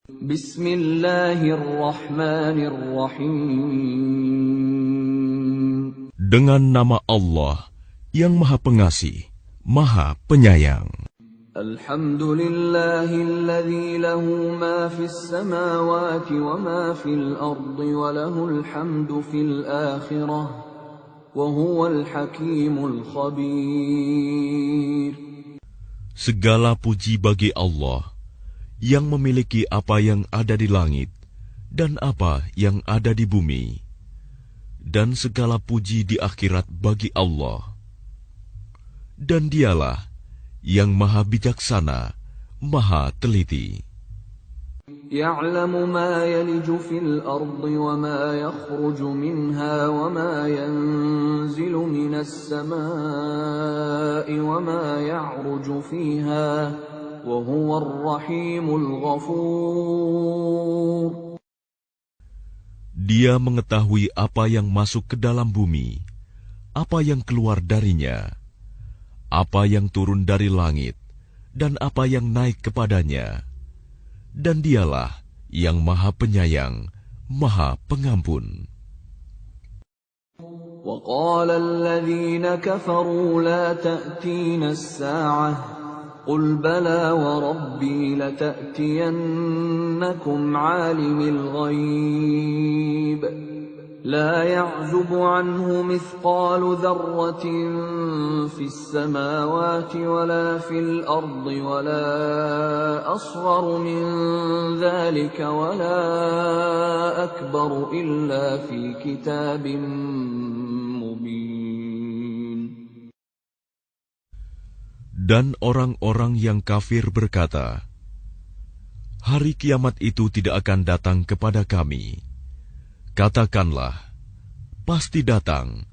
Bismillahirrahmanirrahim. Dengan nama Allah yang Maha Pengasih, Maha Penyayang. Alhamdulillahilladzi lahu ma fis samawati wa ma fil ardi wa lahul hamdu fil akhirah wa huwal hakimul khabir. Segala puji bagi Allah yang memiliki apa yang ada di langit dan apa yang ada di bumi, dan segala puji di akhirat bagi Allah. Dan Dialah yang Maha Bijaksana, Maha Teliti. Ya'lamu ma yaliju fil ardi wa ma yakhruju minha wa ma yanzilu minas samaa'i wa ma ya'ruju fiha wa huwar rahimul ghafur. Dia mengetahui apa yang masuk ke dalam bumi, apa yang keluar darinya, apa yang turun dari langit, dan apa yang naik kepadanya. Dan Dialah yang Maha Penyayang, Maha Pengampun. وَقَالَ الَّذِينَ كَفَرُوا لَا تَأْتِينَا السَّاعَةُ قُلْ بَلَى وَرَبِّي لَتَأْتِيَنَّكُمْ عَالِمِ الْغَيْبِ لَا يَعْزُبُ عَنْهُ مِثْقَالُ ذَرَّةٍ فِي السَّمَاوَاتِ وَلَا فِي الْأَرْضِ وَلَا أَصْغَرُ مِنْ ذَلِكَ وَلَا أَكْبَرُ إِلَّا فِي كِتَابٍ مُبِينٍ. Dan orang-orang yang kafir berkata, hari kiamat itu tidak akan datang kepada kami. Katakanlah, pasti datang.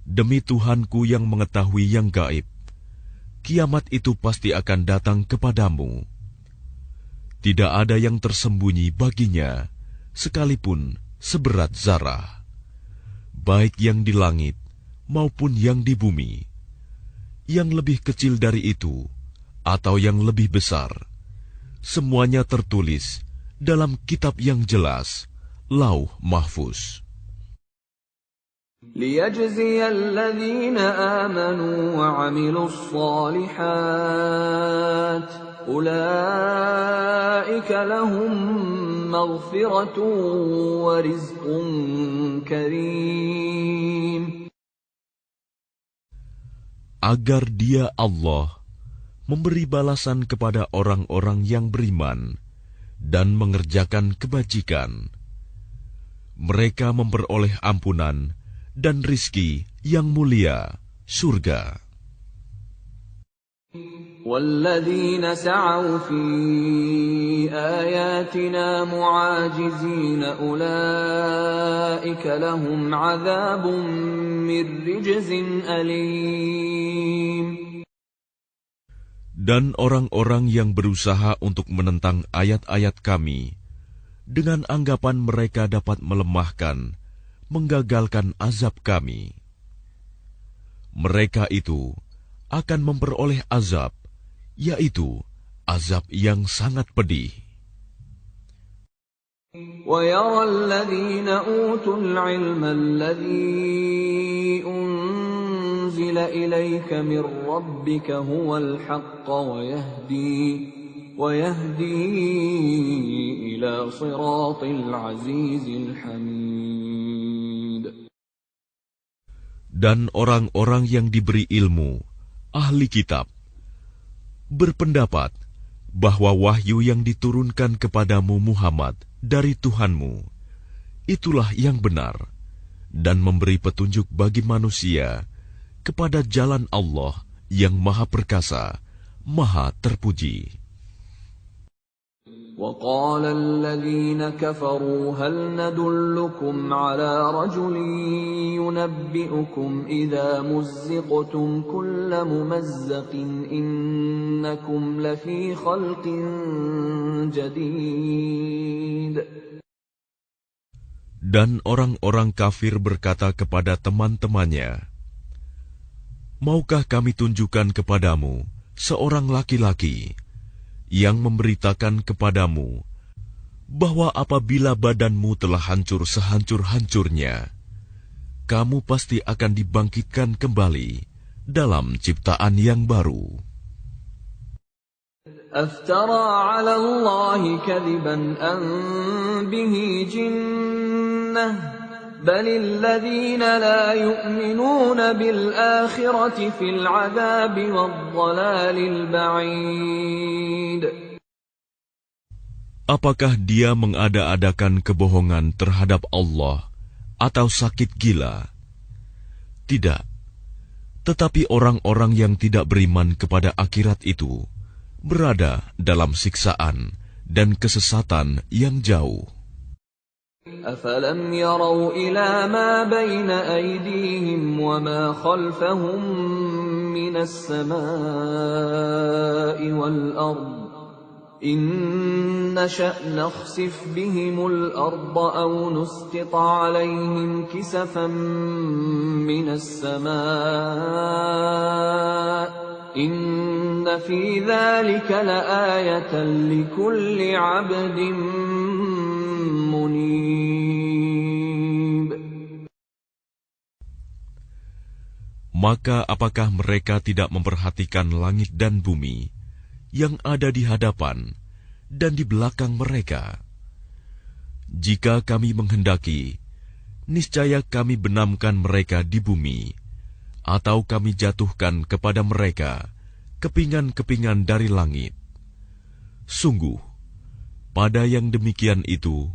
Demi Tuhanku yang mengetahui yang gaib, kiamat itu pasti akan datang kepadamu. Tidak ada yang tersembunyi baginya, sekalipun seberat zarah, baik yang di langit maupun yang di bumi. Yang lebih kecil dari itu, atau yang lebih besar, semuanya tertulis dalam kitab yang jelas, Lauh Mahfuz. لِيَجْزِيَ الَّذِينَ آمَنُوا وَعَمِلُوا الصَّالِحَاتِ أُولَئِكَ لَهُم مَّغْفِرَةٌ وَرِزْقٌ كَرِيمٌ. Agar Dia Allah memberi balasan kepada orang-orang yang beriman dan mengerjakan kebajikan. Mereka memperoleh ampunan dan rizki yang mulia, surga. وَالَّذِينَ سَعَوْا فِي آيَاتِنَا مُعَاجِزِينَ أُولَئِكَ لَهُمْ عَذَابٌ مِّن رِّجْزٍ أَلِيمٌ. Dan orang-orang yang berusaha untuk menentang ayat-ayat Kami, dengan anggapan mereka dapat melemahkan, menggagalkan azab Kami, mereka itu akan memperoleh azab, yaitu azab yang sangat pedih. وَيَرَى الَّذِينَ أُوتُوا الْعِلْمَ الَّذِي أُنزِلَ إِلَيْكَ مِن رَّبِّكَ هُوَ الْحَقَّ وَيَهْدِي إِلَى صِرَاطِ الْعَزِيزِ الْحَمِيدِ. Dan orang-orang yang diberi ilmu, ahli kitab, berpendapat bahwa wahyu yang diturunkan kepadamu Muhammad dari Tuhanmu, itulah yang benar, dan memberi petunjuk bagi manusia kepada jalan Allah yang Maha Perkasa, Maha Terpuji. وَقَالَ الَّذِينَ كَفَرُوا هَلْ نَدُلُّكُمْ عَلَى رَجُلٍ يُنَبِّئُكُمْ إِذَا مُزِّقْتُمْ كُلَّ مُمَزَّقٍ إِنَّكُمْ لَفِي خَلْقٍ جَدِيدٍ. Dan orang-orang kafir berkata kepada teman-temannya, maukah kami tunjukkan kepadamu seorang laki-laki yang memberitakan kepadamu bahwa apabila badanmu telah hancur sehancur-hancurnya, kamu pasti akan dibangkitkan kembali dalam ciptaan yang baru. أفترى على الله كذبا أم به جنة بل الذين لا يؤمنون بالآخرة في العذاب والضلال البعيد. Apakah dia mengada-adakan kebohongan terhadap Allah atau sakit gila? Tidak. Tetapi orang-orang yang tidak beriman kepada akhirat itu berada dalam siksaan dan kesesatan yang jauh. أفلم يروا إلى ما بين أيديهم وما خلفهم من السماء والأرض إن نشأ نخسف بهم الأرض أو نسقط عليهم كسفا من السماء إن في ذلك لآية لكل عبد منيب. Maka apakah mereka tidak memperhatikan langit dan bumi yang ada di hadapan dan di belakang mereka? Jika kami menghendaki, niscaya kami benamkan mereka di bumi, atau kami jatuhkan kepada mereka kepingan-kepingan dari langit. Sungguh, pada yang demikian itu,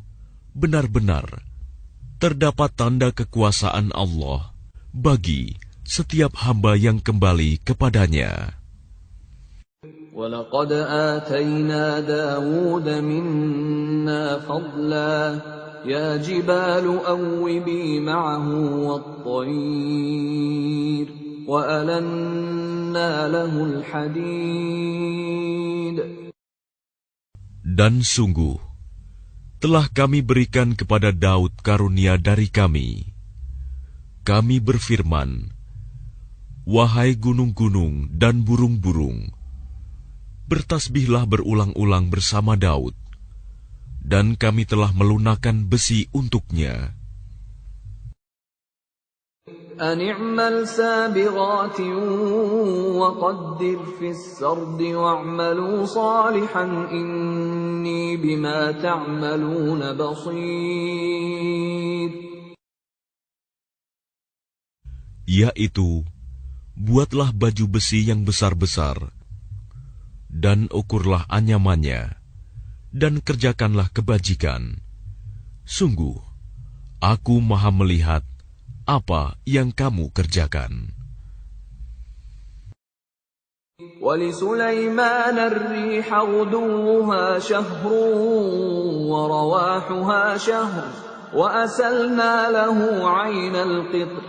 benar-benar terdapat tanda kekuasaan Allah bagi setiap hamba yang kembali kepadanya. وَلَقَدْ آتَيْنَا دَاوُودَ مِنَّا فَضْلًا يَا جِبَالُ أَوِّبِي مَعَهُ وَالطَّيْرَ وَأَلَنَّا لَهُ الْحَدِيدَ. Dan sungguh, telah kami berikan kepada Daud karunia dari kami. Kami berfirman, wahai gunung-gunung dan burung-burung, bertasbihlah berulang-ulang bersama Daud, dan kami telah melunakkan besi untuknya. أن اعمل سابغات وقدر في السرد واعملوا صالحا إني بما تعملون بصير. Yaitu, buatlah baju besi yang besar-besar, dan ukurlah anyamannya, dan kerjakanlah kebajikan. Sungguh, aku maha melihat apa yang kamu kerjakan. وَلِسُلَيْمَانَ الرِّيحَ غُدُوُّهَا شَهْرٌ وَرَوَاحُهَا شَهْرٌ وَأَسَلْنَا لَهُ عَيْنَ الْقِطْرِ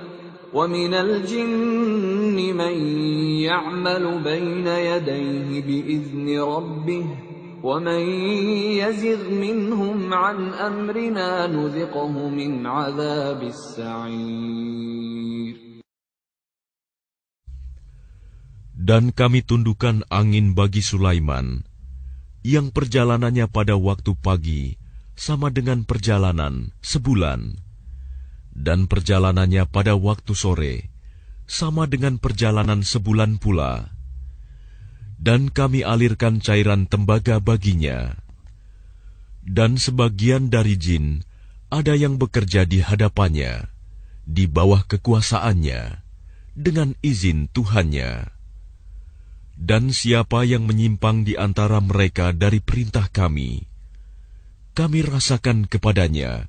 وَمِنَ الْجِنِّ مَن يَعْمَلُ بَيْنَ يَدَيْهِ بِإِذْنِ رَبِّهِ وَمَن يَزِغْ مِنْهُمْ عَنْ أَمْرِنَا نُذِقْهُ مِنْ عَذَابِ السَّعِيرِ. Dan kami tundukkan angin bagi Sulaiman, yang perjalanannya pada waktu pagi sama dengan perjalanan sebulan, dan perjalanannya pada waktu sore sama dengan perjalanan sebulan pula. Dan kami alirkan cairan tembaga baginya. Dan sebagian dari jin ada yang bekerja di hadapannya, di bawah kekuasaannya, dengan izin Tuhannya. Dan siapa yang menyimpang di antara mereka dari perintah kami, kami rasakan kepadanya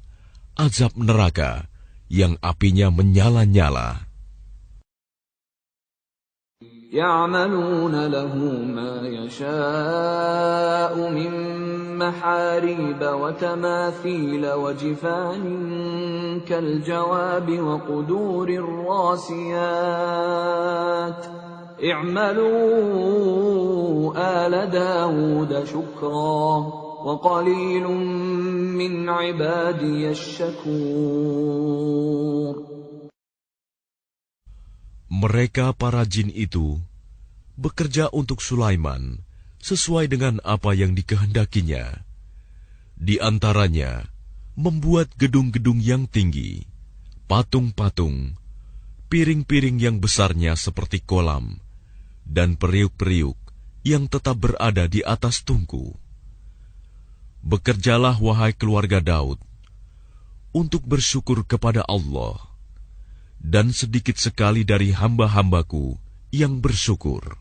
azab neraka yang apinya menyala-nyala. يَعْمَلُونَ لَهُ مَا يَشَاءُ مِن مَّحَارِيبَ وَتَمَاثِيلَ وَجِفَانٍ كَالْجَوَابِ وَقُدُورٍ رَّاسِيَاتٍ اعْمَلُوا آلَ دَاوُودَ شُكْرًا وَقَلِيلٌ مِّنْ عِبَادِيَ الشَّكُورُ. Mereka para jin itu bekerja untuk Sulaiman sesuai dengan apa yang dikehendakinya, Di antaranya, membuat gedung-gedung yang tinggi, patung-patung, piring-piring yang besarnya seperti kolam, dan periuk-periuk yang tetap berada di atas tungku. Bekerjalah, wahai keluarga Daud, untuk bersyukur kepada Allah, dan sedikit sekali dari hamba-hambaku yang bersyukur.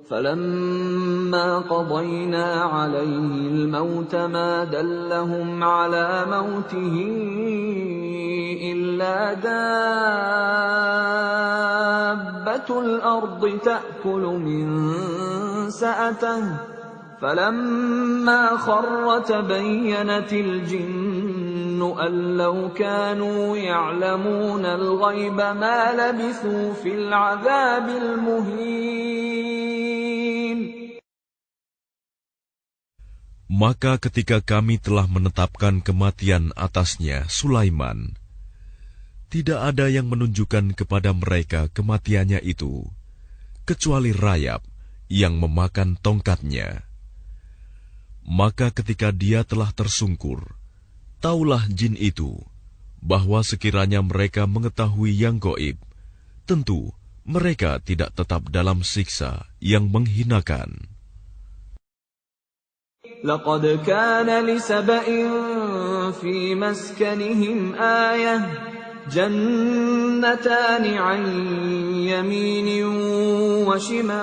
فَلَمَّا قَضَيْنَا عَلَيْهِ الْمَوْتَ مَا دَلَّهُمْ عَلَى مَوْتِهِ إِلَّا دَابَّةُ الْأَرْضِ تَأْكُلُ مِنْ سَأَتَهُ فَلَمَّا خَرَّ تَبَيَّنَتِ الْجِنُّ أَنْ لَوْ كَانُوا يَعْلَمُونَ الْغَيْبَ مَا لَبِثُوا فِي الْعَذَابِ الْمُهِينِ. Maka ketika kami telah menetapkan kematian atasnya, Sulaiman, tidak ada yang menunjukkan kepada mereka kematiannya itu, kecuali rayap yang memakan tongkatnya. Maka ketika dia telah tersungkur, taulah jin itu, bahwa sekiranya mereka mengetahui yang gaib, tentu mereka tidak tetap dalam siksa yang menghinakan. لَقَدْ كَانَ لِسَبَإٍ فِي مَسْكَنِهِمْ آيَةٌ جَنَّتَانِ عَنْ يَمِينٍ وَشِمَالٍ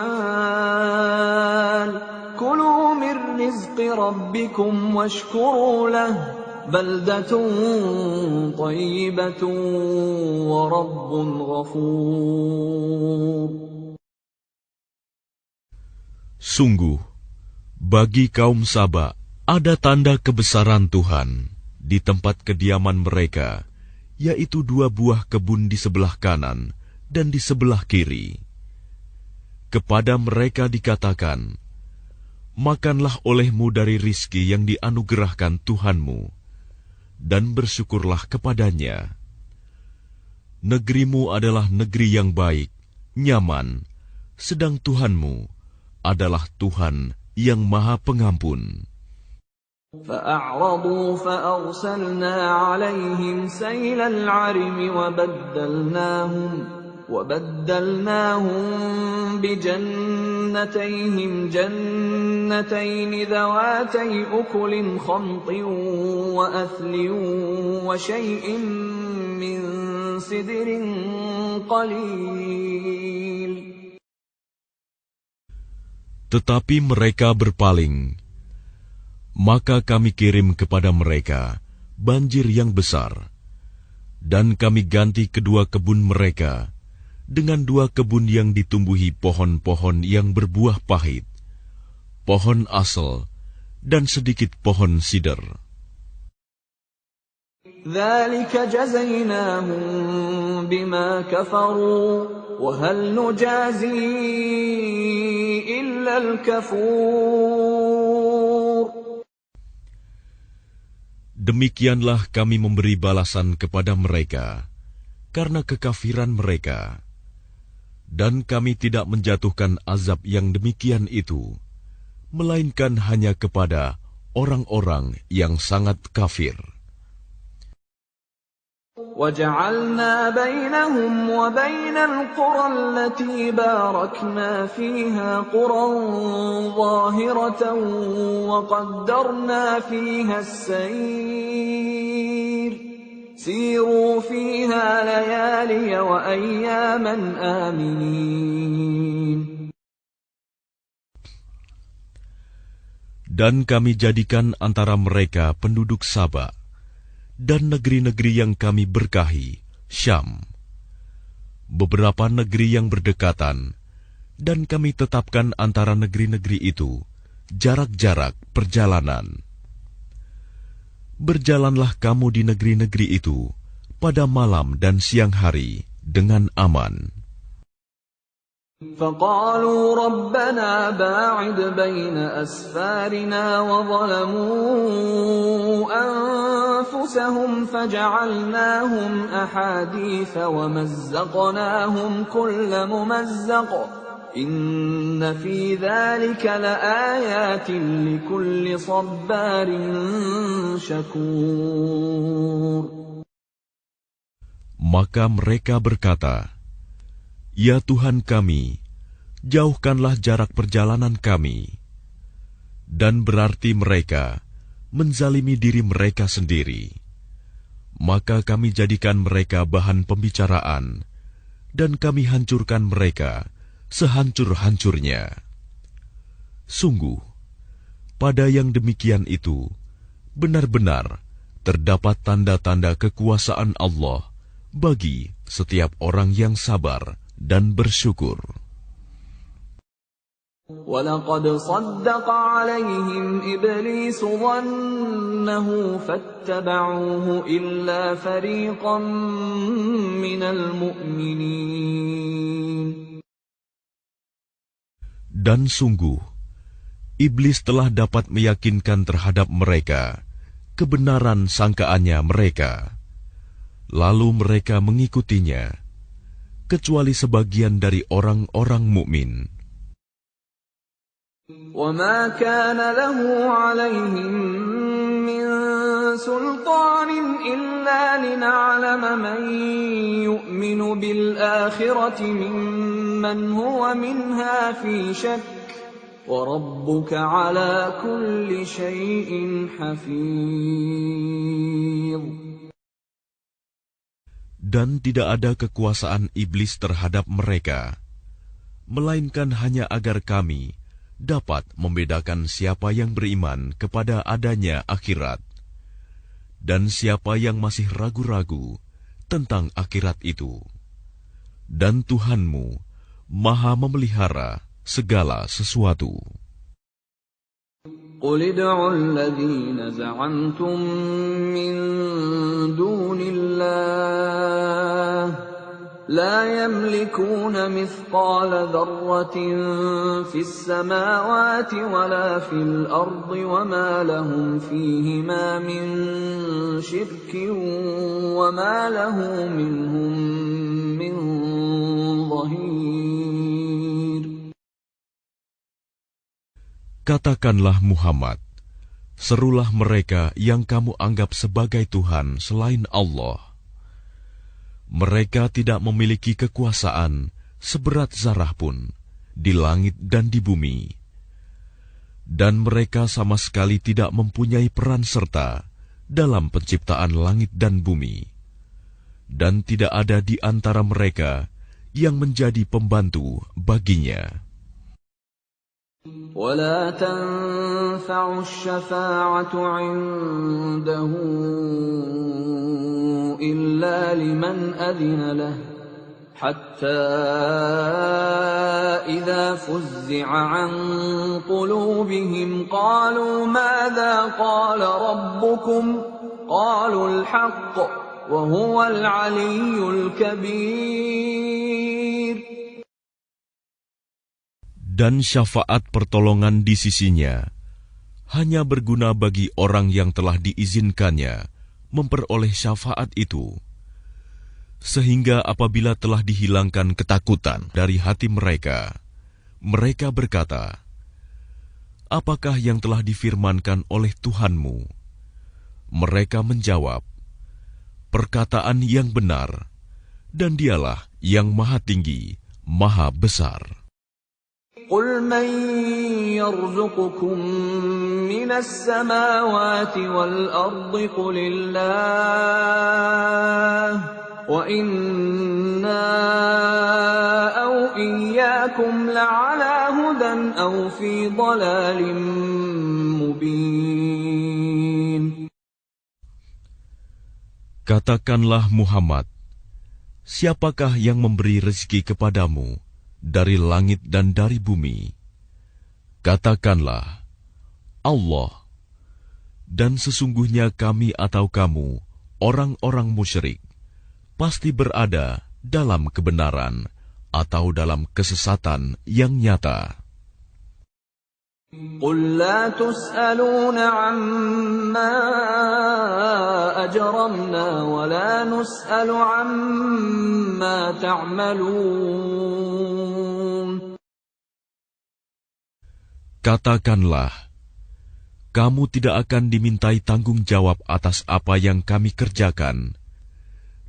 كُلُوا مِنْ رِزْقِ رَبِّكُمْ وَاشْكُرُوا لَهُ بَلْدَةٌ طَيِّبَةٌ وَرَبٌّ غَفُورٌ. Sungguh, bagi kaum Saba ada tanda kebesaran Tuhan di tempat kediaman mereka, yaitu 2 buah kebun di sebelah kanan dan di sebelah kiri. Kepada mereka dikatakan, makanlah olehmu dari rizki yang dianugerahkan Tuhanmu, dan bersyukurlah kepadanya. Negerimu adalah negeri yang baik, nyaman, sedang Tuhanmu adalah Tuhan yang Maha Pengampun. فَأَعْرَضُوا فَأَرْسَلْنَا عَلَيْهِمْ سَيْلَ الْعَرِمِ وَبَدَّلْنَاهُمْ بِجَنَّتَيْهِمْ جَنَّتَيْنِ ذَوَاتَيْ أُكُلٍ خَمْطٍ وَأَثْلٍ وَشَيْءٍ مِّن سِدْرٍ قَلِيلٍ. Tetapi mereka berpaling, maka kami kirim kepada mereka banjir yang besar, dan kami ganti kedua kebun mereka dengan 2 kebun yang ditumbuhi pohon-pohon yang berbuah pahit, pohon asel, dan sedikit pohon sider. ذَلِكَ جَزَيْنَاهُمْ بِمَا كَفَرُوا وَهَلْ نُجَازِي إِلَّا الْكَفُورَ. Demikianlah kami memberi balasan kepada mereka karena kekafiran mereka, dan kami tidak menjatuhkan azab yang demikian itu, melainkan hanya kepada orang-orang yang sangat kafir. وَجَعَلْنَا بَيْنَهُمْ وَبَيْنَ الْقُرَى الَّتِي بَارَكْنَا فِيهَا قُرًى ظَاهِرَةً وَقَدَّرْنَا فِيهَا السَّيْرَ سِيرُوا فِيهَا لَيَالِيَ وَأَيَّامًا آمِنِينَ. Dan kami jadikan antara mereka penduduk Saba dan negeri-negeri yang kami berkahi, Syam, beberapa negeri yang berdekatan, dan kami tetapkan antara negeri-negeri itu jarak-jarak perjalanan. Berjalanlah kamu di negeri-negeri itu pada malam dan siang hari dengan aman. فَقَالُوا رَبَّنَا بَاعِدْ بَيْنَ أَسْفَارِنَا وَظَلَمُوا أَنفُسَهُمْ فَجَعَلْنَاهُمْ أَحَادِيثَ وَمَزَّقْنَاهُمْ كُلَّ مُمَزَّقٍ إن في ذلك لآيات لكل صبار شكور. Maka mereka berkata, "Ya Tuhan kami, jauhkanlah jarak perjalanan kami." Dan berarti mereka menzalimi diri mereka sendiri. Maka kami jadikan mereka bahan pembicaraan, dan kami hancurkan mereka sehancur-hancurnya. Sungguh, pada yang demikian itu, benar-benar terdapat tanda-tanda kekuasaan Allah bagi setiap orang yang sabar dan bersyukur. وَلَقَدْ صَدَّقَ عَلَيْهِمْ إِبْلِيسُ ظَنَّهُ فَاتَّبَعُوهُ إِلَّا فَرِيقًا مِّنَ الْمُؤْمِنِينَ. Dan sungguh, iblis telah dapat meyakinkan terhadap mereka kebenaran sangkaannya mereka. Lalu mereka mengikutinya, kecuali sebagian dari orang-orang mukmin. وَمَا كَانَ لَهُ عَلَيْهِمْ مِنْ سُلْطَانٍ إِلَّا لِنَعْلَمَ مَنْ يُؤْمِنُ بِالْآخِرَةِ مِمَّنْ هُوَ مِنْهَا فِي شَكٍّ وَرَبُّكَ عَلَى كُلِّ شَيْءٍ حَفِيظٌ. Dan tidak ada kekuasaan iblis terhadap mereka, melainkan hanya agar kami dapat membedakan siapa yang beriman kepada adanya akhirat, dan siapa yang masih ragu-ragu tentang akhirat itu. Dan Tuhanmu Maha memelihara segala sesuatu. قُلِ ادْعُوا الَّذِينَ زَعَمْتُم مِّن دُونِ اللَّهِ لَا يَمْلِكُونَ مِثْقَالَ ذَرَّةٍ فِي السَّمَاوَاتِ وَلَا فِي الْأَرْضِ وَمَا لَهُمْ فِيهِمَا مِن شِرْكٍ وَمَا لَهُ مِنْهُم مِّن ظَهِيرٍ. Katakanlah Muhammad, serulah mereka yang kamu anggap sebagai Tuhan selain Allah. Mereka tidak memiliki kekuasaan seberat zarah pun di langit dan di bumi. Dan mereka sama sekali tidak mempunyai peran serta dalam penciptaan langit dan bumi. Dan tidak ada di antara mereka yang menjadi pembantu baginya. وَلَا تَنفَعُ الشَّفَاعَةُ عِندَهُ إِلَّا لِمَنْ أَذِنَ لَهُ حَتَّى إِذَا فُزِّعَ عَنْ قُلُوبِهِمْ قَالُوا مَاذَا قَالَ رَبُّكُمْ قَالُوا الْحَقَّ وَهُوَ الْعَلِيُّ الْكَبِيرُ. Dan syafaat pertolongan di sisinya hanya berguna bagi orang yang telah diizinkannya memperoleh syafaat itu. Sehingga apabila telah dihilangkan ketakutan dari hati mereka, mereka berkata, "Apakah yang telah difirmankan oleh Tuhanmu?" Mereka menjawab, "Perkataan yang benar, dan Dialah yang Maha Tinggi, Maha Besar." قُلْ مَنْ يَرْزُقُكُمْ مِنَ السَّمَاوَاتِ وَالْأَرْضِ قُلِ اللَّهُ وَإِنَّا أَوْ إِيَّاكُمْ لَعَلَى هُدًى أَوْ فِي ضَلَالٍ مُبِينٍ. Katakanlah Muhammad, siapakah yang memberi rezeki kepadamu dari langit dan dari bumi? Katakanlah, Allah. Dan sesungguhnya kami atau kamu, orang-orang musyrik, pasti berada dalam kebenaran atau dalam kesesatan yang nyata. قُلْ لَا تُسْأَلُونَ عَمَّا أَجْرَمْنَا وَلَا نُسْأَلُ عَمَّا تَعْمَلُونَ. Katakanlah, kamu tidak akan dimintai tanggung jawab atas apa yang kami kerjakan,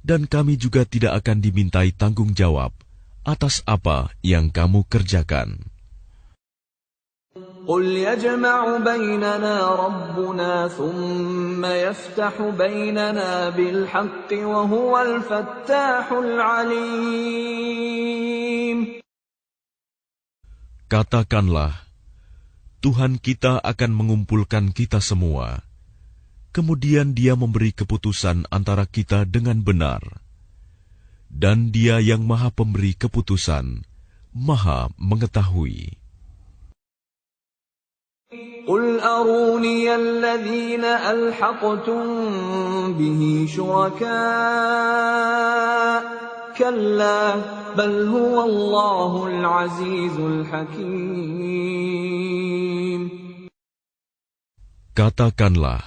dan kami juga tidak akan dimintai tanggung jawab atas apa yang kamu kerjakan. قل يجمع بيننا ربنا ثم يفتح بيننا بالحق وهو الفتاح العليم. Katakanlah, Tuhan kita akan mengumpulkan kita semua. Kemudian Dia memberi keputusan antara kita dengan benar. Dan Dia yang Maha Pemberi keputusan, Maha Mengetahui. قل أروني الذين ألحقتم به شركاء كلا بل هو الله العزيز الحكيم. Katakanlah,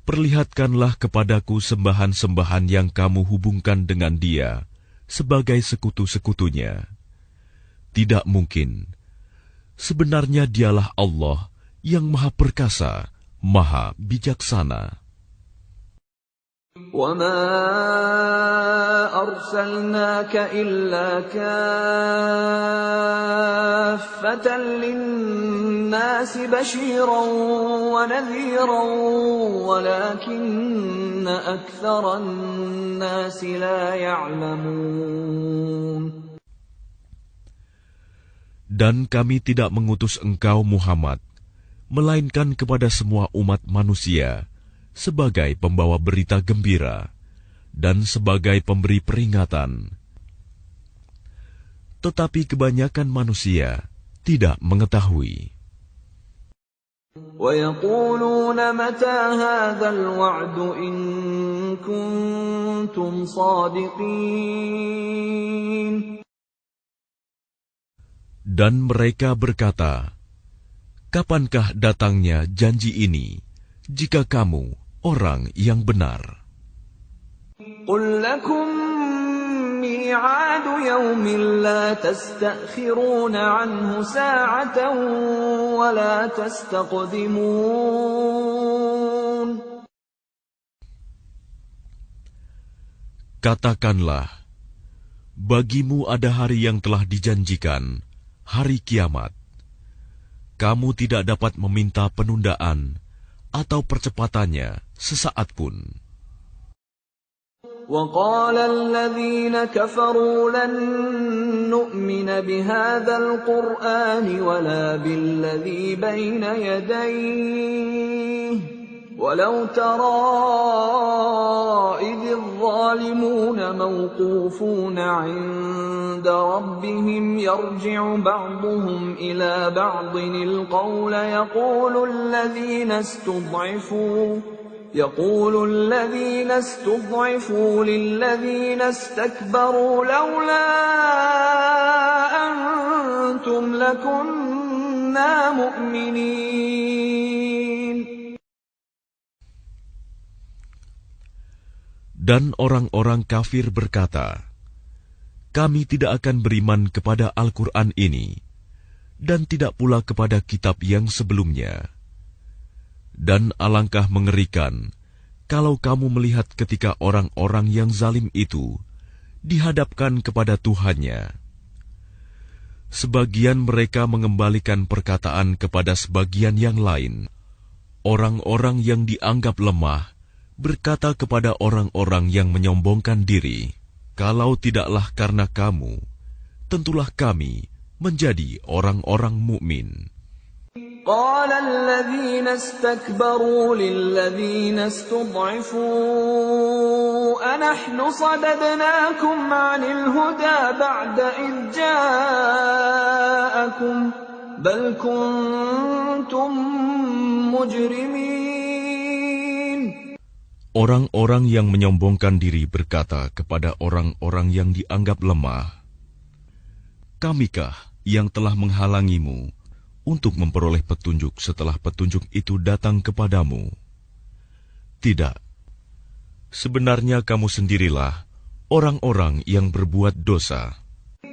perlihatkanlah kepadaku sembahan-sembahan yang kamu hubungkan dengan Dia sebagai sekutu-sekutunya. Tidak mungkin. Sebenarnya Dialah Allah yang Maha Perkasa, Maha Bijaksana. وَمَا أَرْسَلْنَاكَ إِلَّا كَافَّةً لِلنَّاسِ بَشِيرًا وَنَذِيرًا وَلَكِنَّ أَكْثَرَ النَّاسِ لَا يَعْلَمُونَ. Dan kami tidak mengutus engkau Muhammad, melainkan kepada semua umat manusia, sebagai pembawa berita gembira, dan sebagai pemberi peringatan. Tetapi kebanyakan manusia tidak mengetahui. وَيَقُولُونَ مَتَى هَذَا الْوَعْدُ إِن كُنتُمْ صَادِقِينَ. Dan mereka berkata, kapankah datangnya janji ini, jika kamu orang yang benar? قُل لَّكُم مِّيعَادُ يَوْمٍ لَّا تَسْتَأْخِرُونَ عَنْهُ سَاعَةً وَلَا تَسْتَقْدِمُونَ. Katakanlah, bagimu ada hari yang telah dijanjikan, hari kiamat. Kamu tidak dapat meminta penundaan atau percepatannya sesaat pun. وَقَالَ الَّذِينَ كَفَرُوا لَن نُّؤْمِنَ بِهَذَا الْقُرْآنِ وَلَا بِالَّذِي بَيْنَ يَدَيْهِ وَلَوْ تَرَىٰ إِذِ الظَّالِمُونَ موقوفون عند ربهم يرجع بعضهم إلى بعض القول يقول الذين استضعفوا للذين استكبروا لولا أنتم لكنا مؤمنين. Dan orang-orang kafir berkata, kami tidak akan beriman kepada Al-Quran ini, dan tidak pula kepada kitab yang sebelumnya. Dan alangkah mengerikan, kalau kamu melihat ketika orang-orang yang zalim itu dihadapkan kepada Tuhannya. Sebagian mereka mengembalikan perkataan kepada sebagian yang lain. Orang-orang yang dianggap lemah berkata kepada orang-orang yang menyombongkan diri, kalau tidaklah karena kamu, tentulah kami menjadi orang-orang mukmin. قال الذين استكبروا للذين استضعفوا أنحن صددناكم عن الهدى بعد إذ جاءكم بل كنتم مجرمين. Orang-orang yang menyombongkan diri berkata kepada orang-orang yang dianggap lemah, kamikah yang telah menghalangimu untuk memperoleh petunjuk setelah petunjuk itu datang kepadamu? Tidak. Sebenarnya kamu sendirilah orang-orang yang berbuat dosa.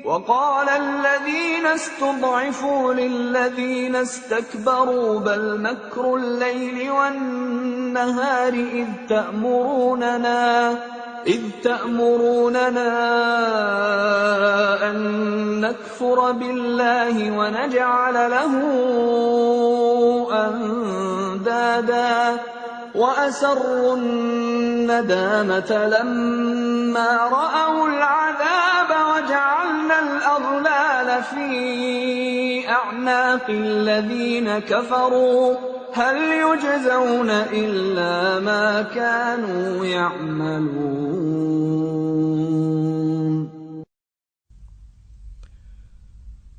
وقال الذين استضعفوا للذين استكبروا بل مكر الليل والنهار إذ تأمروننا أن نكفر بالله ونجعل له أندادا وأسروا الندامة لما رأوا العذاب وجعلنا الأغلال في أعناق الذين كفروا هل يجزون إلا ما كانوا يعملون.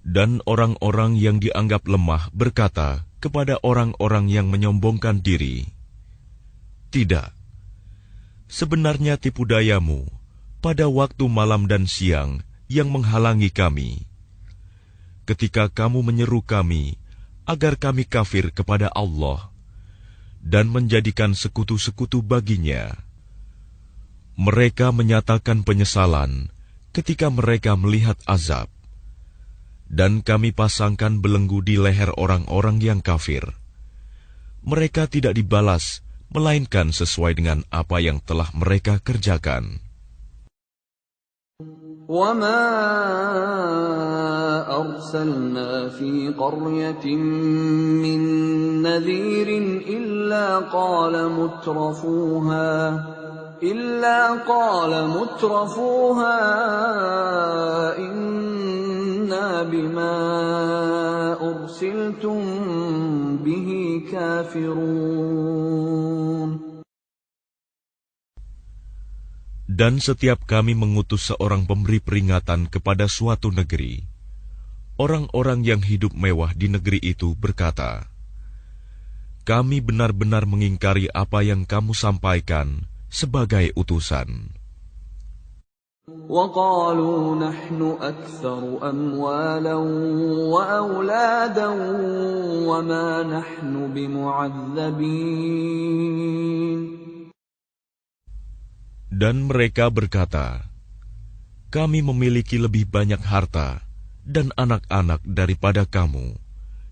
Dan orang-orang yang dianggap lemah berkata kepada orang-orang yang menyombongkan diri, "Tidak, sebenarnya tipu dayamu pada waktu malam dan siang yang menghalangi kami. Ketika kamu menyeru kami agar kami kafir kepada Allah dan menjadikan sekutu-sekutu baginya. Mereka menyatakan penyesalan ketika mereka melihat azab. Dan kami pasangkan belenggu di leher orang-orang yang kafir. Mereka tidak dibalas, melainkan sesuai dengan apa yang telah mereka kerjakan." وَمَا أَرْسَلْنَا فِي قَرْيَةٍ مِّن نَّذِيرٍ إِلَّا قَالَ مُتْرَفُوهَا إِنَّا بِمَا أُرْسِلْتُم بِهِ كَافِرُونَ. Dan setiap kami mengutus seorang pemberi peringatan kepada suatu negeri, orang-orang yang hidup mewah di negeri itu berkata, "Kami benar-benar mengingkari apa yang kamu sampaikan sebagai utusan." وَقَالُوا نَحْنُ أَكْثَرُ أَمْوَالًا وَأَوْلَادًا وَمَا نَحْنُ بِمُعَذَّبِينَ. Dan mereka berkata, "Kami memiliki lebih banyak harta dan anak-anak daripada kamu,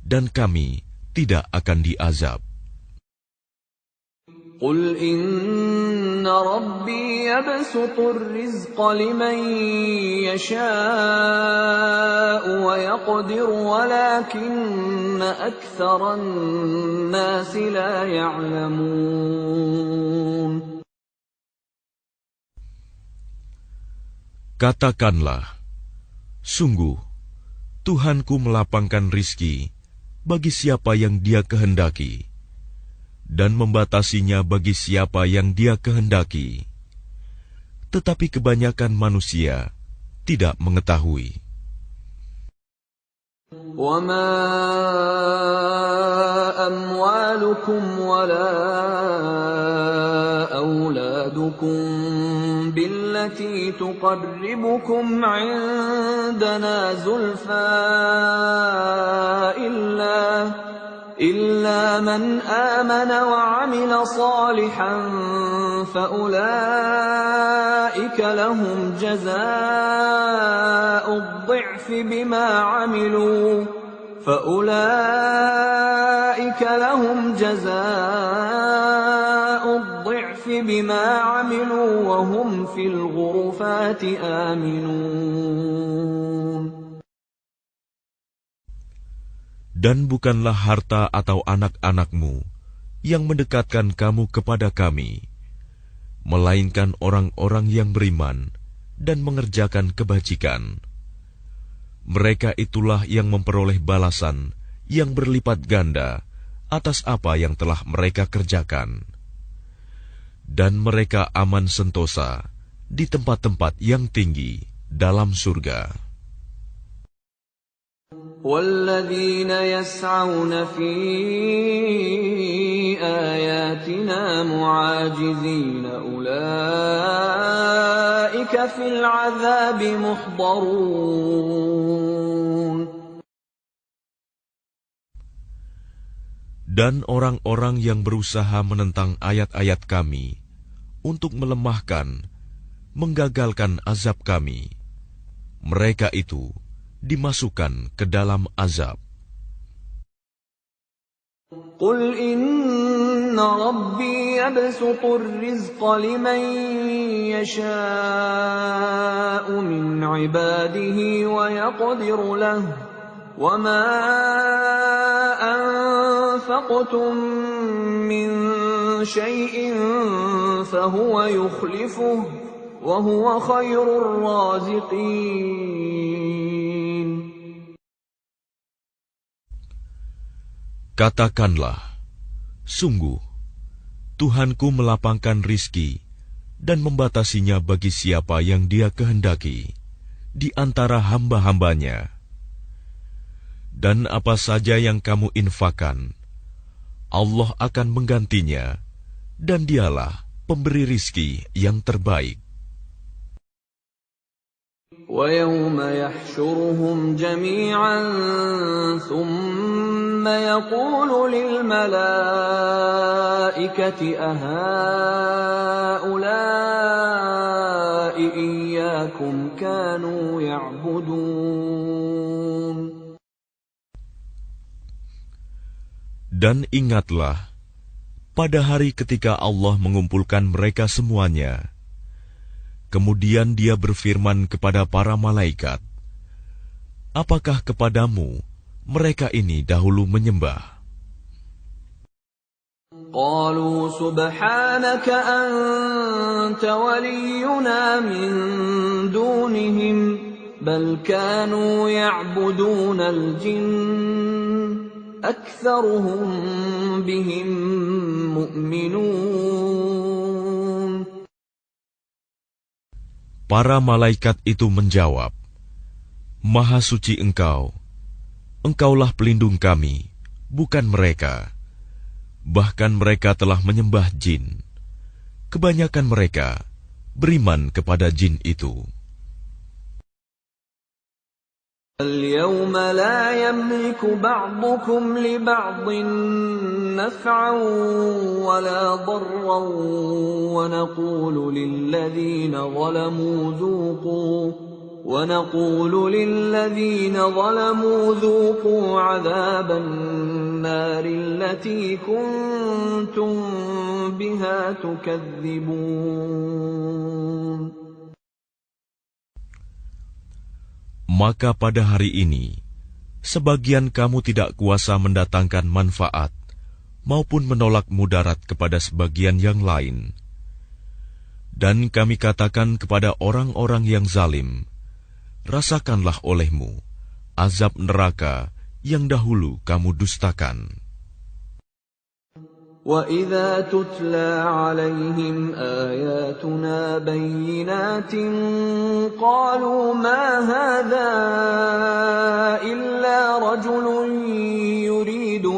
dan kami tidak akan diazab." قُلْ إِنَّ رَبِّي يَبْسُطُ الرِّزْقَ لِمَن يَشَاءُ وَيَقْدِرُ وَلَكِنَّ أَكْثَرَ النَّاسِ لَا يَعْلَمُونَ. Katakanlah, "Sungguh, Tuhanku melapangkan rizki bagi siapa yang Dia kehendaki, dan membatasinya bagi siapa yang Dia kehendaki. Tetapi kebanyakan manusia tidak mengetahui." وَمَا أَمْوَالُكُمْ وَلَا أَوْلَادُكُمْ بِالَّتِي تُقَرِّبُكُمْ عِندَنَا زُلْفَىٰ إِلَّا مَنْ آمَنَ وَعَمِلَ صَالِحًا فَأُولَٰئِكَ لَهُمْ جَزَاءُ الضِّعْفِ بِمَا عَمِلُوا وَهُمْ فِي الْغُرُفَاتِ آمِنُونَ. Dan bukanlah harta atau anak-anakmu yang mendekatkan kamu kepada kami, melainkan orang-orang yang beriman dan mengerjakan kebajikan. Mereka itulah yang memperoleh balasan yang berlipat ganda atas apa yang telah mereka kerjakan. Dan mereka aman sentosa di tempat-tempat yang tinggi dalam surga. وَالَّذِينَ يَسْعَوْنَ فِي آيَاتِنَا مُعَاجِزِينَ أُولَٰئِكَ فِي الْعَذَابِ مُحْضَرُونَ. Dan orang-orang yang berusaha menentang ayat-ayat kami untuk melemahkan, menggagalkan azab kami, mereka itu dimasukkan ke dalam azab. Qul inna rabbi yabsutur rizqa liman yasha'u min ibadihi wa yaqdiru lahu wa ma anfaqtum min shay'in fahuwa yukhlifuhu wa huwa khairur raziqin. Katakanlah, sungguh, Tuhanku melapangkan rizki dan membatasinya bagi siapa yang Dia kehendaki di antara hamba-hambanya. Dan apa saja yang kamu infakkan, Allah akan menggantinya, dan Dialah pemberi rizki yang terbaik. وَيَوْمَ يَحْشُرُهُمْ جَمِيعًا ثُمَّ يَقُولُ لِلْمَلَائِكَةِ أَهَؤُلَاءِ إِيَّاكُمْ كَانُوا يَعْبُدُونَ. Dan ingatlah, pada hari ketika Allah mengumpulkan mereka semuanya, kemudian Dia berfirman kepada para malaikat, apakah kepadamu mereka ini dahulu menyembah? قالوا سبحانك أنت ولينا من دونهم بل كانوا يعبدون الجن أكثرهم بهم مؤمنون. Para malaikat itu menjawab, Maha suci Engkau, Engkaulah pelindung kami, bukan mereka. Bahkan mereka telah menyembah jin. Kebanyakan mereka beriman kepada jin itu. اليوم لا يملك بعضكم لبعض نفعا ولا ضرا ونقول للذين ظلموا ذوقوا عذاب النار التي كنتم بها تكذبون. Maka pada hari ini, sebagian kamu tidak kuasa mendatangkan manfaat maupun menolak mudarat kepada sebagian yang lain. Dan kami katakan kepada orang-orang yang zalim, rasakanlah olehmu azab neraka yang dahulu kamu dustakan. وَإِذَا تُتْلَى عَلَيْهِمْ آيَاتُنَا بَيِّنَاتٍ قَالُوا مَا هَذَا إِلَّا رَجُلٌ يُرِيدُ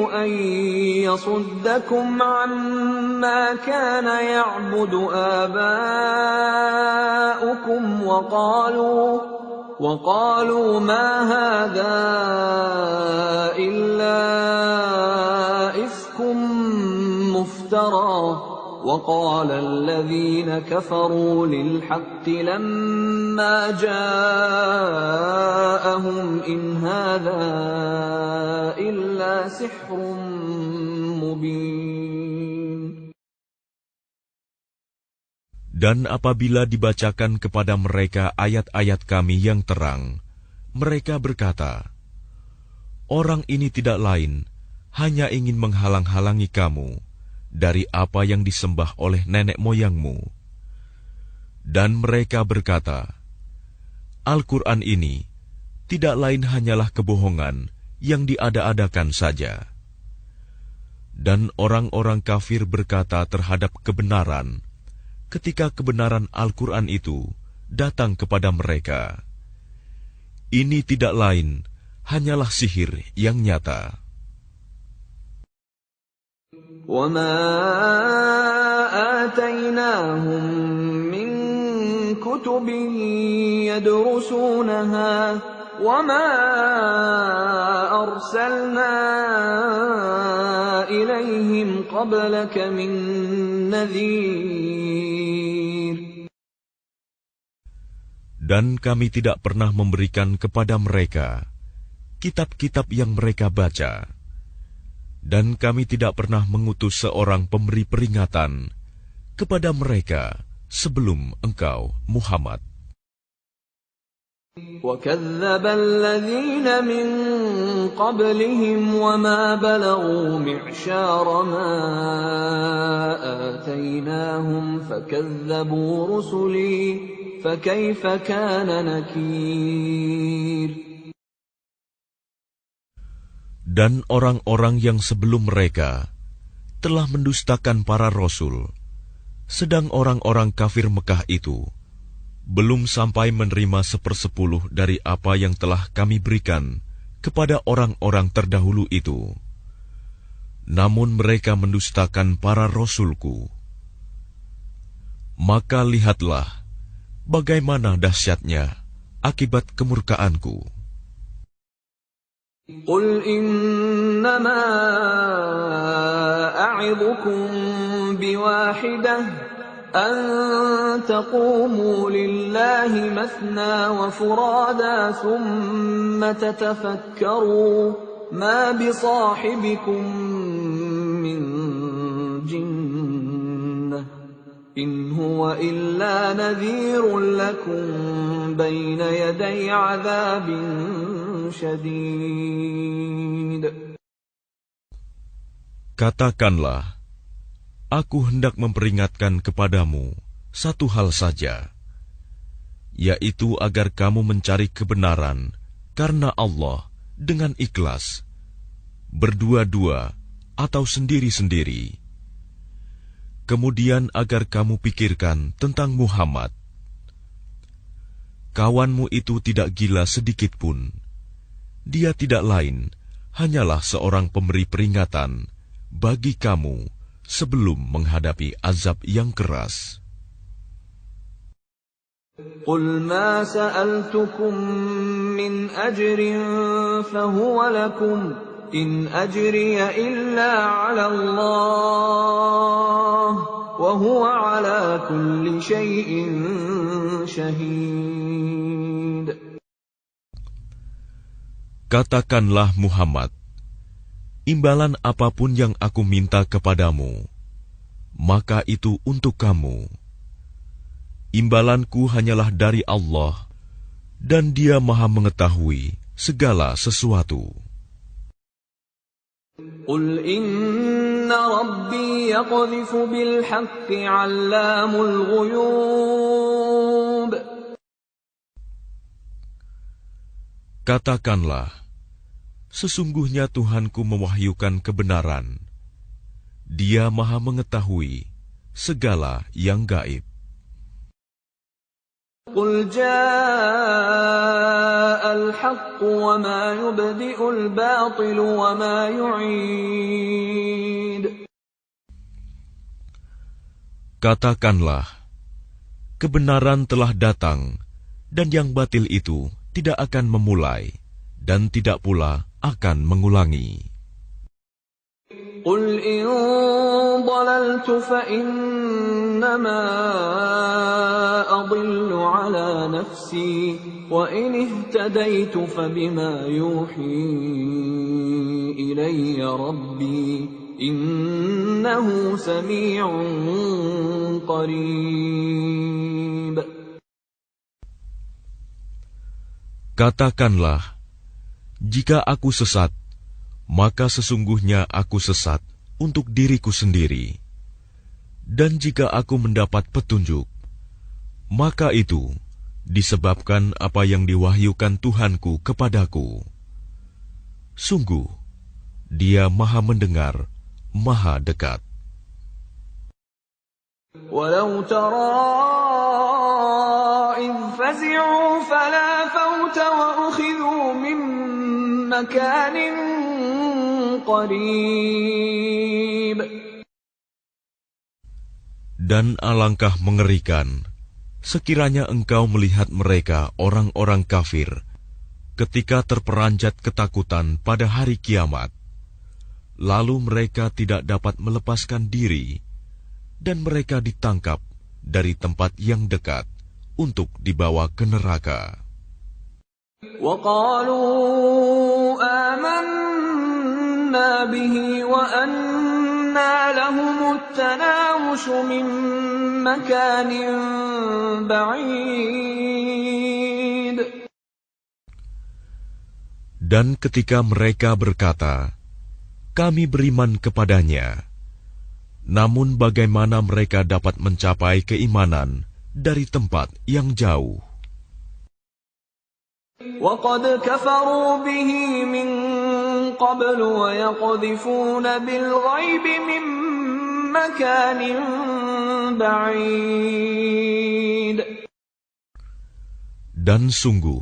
أَن يَصُدَّكُمْ عَمَّا كَانَ يَعْبُدُ آبَاؤُكُمْ وَقَالُوا مَا هَذَا إِلَّا إِفْكٌ مُفْتَرًى وَقَالَ الَّذِينَ كَفَرُوا لِلْحَقِّ لَمَّا جَاءَهُمْ إِنْ هَذَا إِلَّا سِحْرٌ مُبِينٌ. Dan apabila dibacakan kepada mereka ayat-ayat kami yang terang, mereka berkata, orang ini tidak lain, hanya ingin menghalang-halangi kamu dari apa yang disembah oleh nenek moyangmu. Dan mereka berkata, Al-Quran ini tidak lain hanyalah kebohongan yang diada-adakan saja. Dan orang-orang kafir berkata terhadap kebenaran, ketika kebenaran Al-Quran itu datang kepada mereka, ini tidak lain hanyalah sihir yang nyata. وَمَا آتَيْنَاهُمْ مِنْ كُتُبٍ يَدْرُسُونَهَا وَمَا أَرْسَلْنَا إِلَيْهِمْ قَبْلَكَ مِن نَّذِيرٍ. Dan kami tidak pernah memberikan kepada mereka kitab-kitab yang mereka baca, dan kami tidak pernah mengutus seorang pemberi peringatan kepada mereka sebelum engkau, Muhammad. وَكَذَّبَ الَّذِينَ مِن قَبْلِهِمْ وَمَا بَلَغُوا مِعْشَارَ مَا آتَيْنَاهُمْ فَكَذَّبُوا رُسُلِي فَكَيْفَ كَانَ نَكِيرِ. Dan orang-orang yang sebelum mereka telah mendustakan para rasul, sedang orang-orang kafir Mekah itu belum sampai menerima 1/10 dari apa yang telah kami berikan kepada orang-orang terdahulu itu. Namun mereka mendustakan para rasulku. Maka lihatlah bagaimana dahsyatnya akibat kemurkaanku. قُلْ إِنَّمَا أَعِظُكُم بِوَاحِدَةٍ أَن تَقُومُوا لِلَّهِ مَثْنَىٰ وَفُرَادَىٰ ثُمَّ تَتَفَكَّرُوا مَا بِصَاحِبِكُم مِّن جِنَّةٍ إِنْ هُوَ إِلَّا نَذِيرٌ لَّكُم بَيْنَ يَدَيْ عَذَابٍ شَدِيدٍ. Katakanlah, aku hendak memperingatkan kepadamu satu hal saja, yaitu agar kamu mencari kebenaran karena Allah dengan ikhlas, berdua-dua atau sendiri-sendiri. Kemudian agar kamu pikirkan tentang Muhammad. Kawanmu itu tidak gila sedikit pun. Dia tidak lain, hanyalah seorang pemberi peringatan bagi kamu sebelum menghadapi azab yang keras. قُلْ مَا سَأَلْتُكُم مِّنْ أَجْرٍ فَهُوَ لَكُمْ إِنْ أَجْرِيَ إِلَّا عَلَى اللَّهِ وَهُوَ عَلَى كُلِّ شَيْءٍ شَهِيدٌ. Katakanlah Muhammad, imbalan apapun yang aku minta kepadamu, maka itu untuk kamu. Imbalanku hanyalah dari Allah, dan Dia Maha mengetahui segala sesuatu. قُلْ إِنَّ رَبِّي يَقْذِفُ بِالْحَقِّ عَلَّامُ الْغُيُوبِ. Katakanlah, sesungguhnya Tuhanku mewahyukan kebenaran. Dia Maha mengetahui segala yang gaib. قُلْ جَاءَ الْحَقُّ وَمَا يُبْدِئُ الْبَاطِلُ وَمَا يُعِيدُ. Katakanlah, kebenaran telah datang, dan yang batil itu tidak akan memulai, dan tidak pula akan mengulangi. قُلْ إِن ضَلَلْتُ فَإِنَّمَا أَضِلُّ عَلَى نَفْسِي وَإِنِ اهْتَدَيْتُ فَبِمَا يُوحِي إِلَيَّ رَبِّي إِنَّهُ سَمِيعٌ قَرِيبٌ. Katakanlah, jika aku sesat, maka sesungguhnya aku sesat untuk diriku sendiri. Dan jika aku mendapat petunjuk, maka itu disebabkan apa yang diwahyukan Tuhanku kepadaku. Sungguh, Dia Maha mendengar, Maha dekat. وَلَوْ تَرَىٰ إِذْ فَزِعُوا فَلَا فَوْتَ وَأُخِذُوا مِن مَّكَانٍ قَرِيبٍ. Dan alangkah mengerikan sekiranya engkau melihat mereka orang-orang kafir ketika terperanjat ketakutan pada hari kiamat, lalu mereka tidak dapat melepaskan diri, dan mereka ditangkap dari tempat yang dekat untuk dibawa ke neraka. وَقَالُوا آمَنَّا بِهِ وَأَنَّى لَهُمُ التَّنَاوُشُ مِنْ مَكَانٍ بَعِيدٍ. Dan ketika mereka berkata, "Kami beriman kepadanya," namun bagaimana mereka dapat mencapai keimanan dari tempat yang jauh? وَقَدْ كَفَرُوا بِهِ مِنْ قَبْلُ وَيَقْذِفُونَ بِالْغَيْبِ مِنْ مَكَانٍ بَعِيدٍ. Dan sungguh,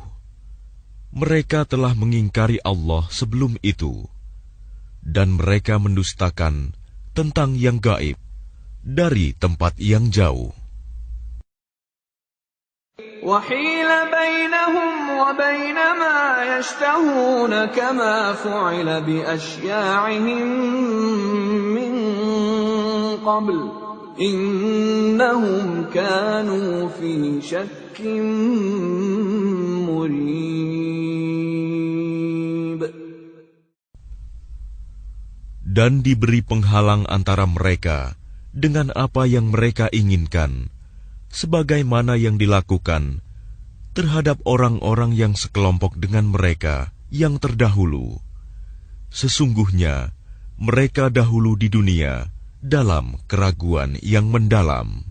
mereka telah mengingkari Allah sebelum itu, dan mereka mendustakan tentang yang gaib dari tempat yang jauh. وَحِيلَ بَيْنَهُمْ وَبَيْنَ مَا يَشْتَهُونَ كَمَا فُعِلَ بِأَشْيَاعِهِمْ مِنْ قَبْلُ إِنَّهُمْ كَانُوا فِي شَكٍّ مُرِيبٍ. Dan diberi penghalang antara mereka dengan apa yang mereka inginkan, sebagaimana yang dilakukan terhadap orang-orang yang sekelompok dengan mereka yang terdahulu. Sesungguhnya mereka dahulu di dunia dalam keraguan yang mendalam.